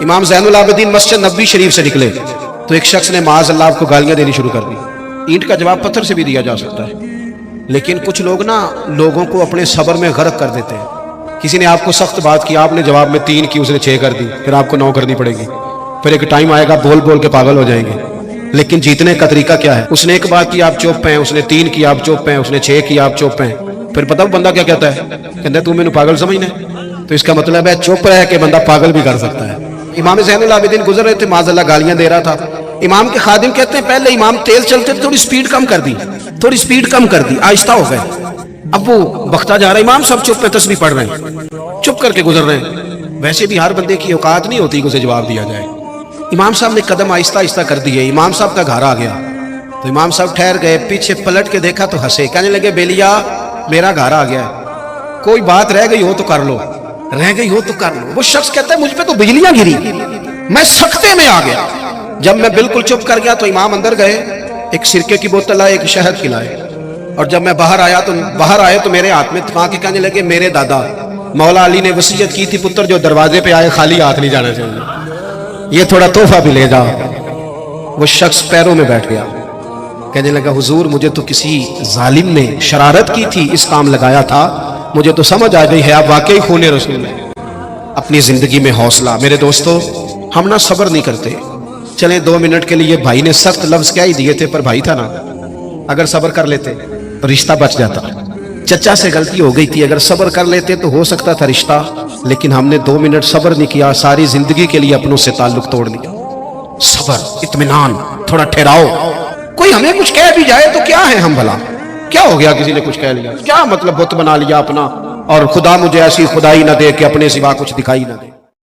امام زین العابدین مسجد نبوی شریف سے نکلے تو ایک شخص نے معاذ اللہ آپ کو گالیاں دینی شروع کر دی. اینٹ کا جواب پتھر سے بھی دیا جا سکتا ہے، لیکن کچھ لوگ نا لوگوں کو اپنے صبر میں غرق کر دیتے ہیں. کسی نے آپ کو سخت بات کی، آپ نے جواب میں 3 کی، اس نے 6 کر دی، پھر آپ کو 9 کرنی پڑے گی. پھر ایک ٹائم آئے گا بول بول کے پاگل ہو جائیں گے. لیکن جیتنے کا طریقہ کیا ہے؟ اس نے ایک بات کی آپ چپ ہیں، اس نے 3 کی آپ چپ ہیں، اس نے 6 کی آپ چپ ہیں. پھر پتہ بندہ کیا کہتا ہے؟ کہتا ہے تو میں پاگل سمجھنا ہے. تو اس کا مطلب ہے چپ رہ کے بندہ پاگل بھی کر سکتا ہے. امام زین العابدین گزر رہے تھے، معاذ اللہ گالیاں دے رہا تھا. امام کے خادم کہتے ہیں پہلے امام تیز چلتے تھے، تھوڑی سپیڈ کم کر دی، تھوڑی سپیڈ کم کر دی، آہستہ ہو گئے. اب وہ بختا جا رہا ہے، امام سب چپ پہ تسبیح پڑھ رہے ہیں، چپ کر کے گزر رہے ہیں. ویسے بھی ہر بندے کی اوقات نہیں ہوتی کہ اسے جواب دیا جائے. امام صاحب نے قدم آہستہ آہستہ کر دیے. امام صاحب کا گھر آ گیا تو امام صاحب ٹھہر گئے، پیچھے پلٹ کے دیکھا تو ہنسے، کہنے لگے بیلیا میرا گھر آ گیا ہے، کوئی بات رہ گئی ہو تو کر لو، رہ گئی ہو تو کر لو. وہ شخص کہتا ہے مجھ پہ تو بجلیاں گری، میں سکتے میں آ گیا. جب میں بالکل چپ کر گیا تو امام اندر گئے، ایک سرکے کی بوتل لائے، ایک شہد کھلائے، اور جب میں باہر آئے تو میرے ہاتھ میں تھما کے کہنے لگے میرے دادا مولا علی نے وصیت کی تھی پتر جو دروازے پہ آئے خالی ہاتھ نہیں جانا چاہیے، یہ تھوڑا تحفہ بھی لے جا. وہ شخص پیروں میں بیٹھ گیا، کہنے لگا حضور مجھے تو کسی ظالم نے شرارت کی تھی اس کام لگایا تھا، مجھے تو سمجھ آ گئی ہے آپ واقعی خون رسول ہیں. اپنی زندگی میں حوصلہ. میرے دوستو ہم نہ صبر نہیں کرتے. چلیں 2 منٹ کے لیے بھائی نے سخت لفظ کیا ہی دیے تھے، پر بھائی تھا نا، اگر صبر کر لیتے تو رشتہ بچ جاتا. چچا سے غلطی ہو گئی تھی، اگر صبر کر لیتے تو ہو سکتا تھا رشتہ، لیکن ہم نے 2 منٹ صبر نہیں کیا، ساری زندگی کے لیے اپنوں سے تعلق توڑ لیا. صبر، اطمینان، تھوڑا ٹھہراؤ. کوئی ہمیں کچھ کہہ بھی جائے تو کیا ہے ہم بھلا، کیا ہو گیا کسی نے کچھ کہہ لیا، کیا مطلب بت بنا لیا اپنا، اور خدا مجھے ایسی خدائی نہ دے کہ اپنے سوا کچھ دکھائی نہ دے.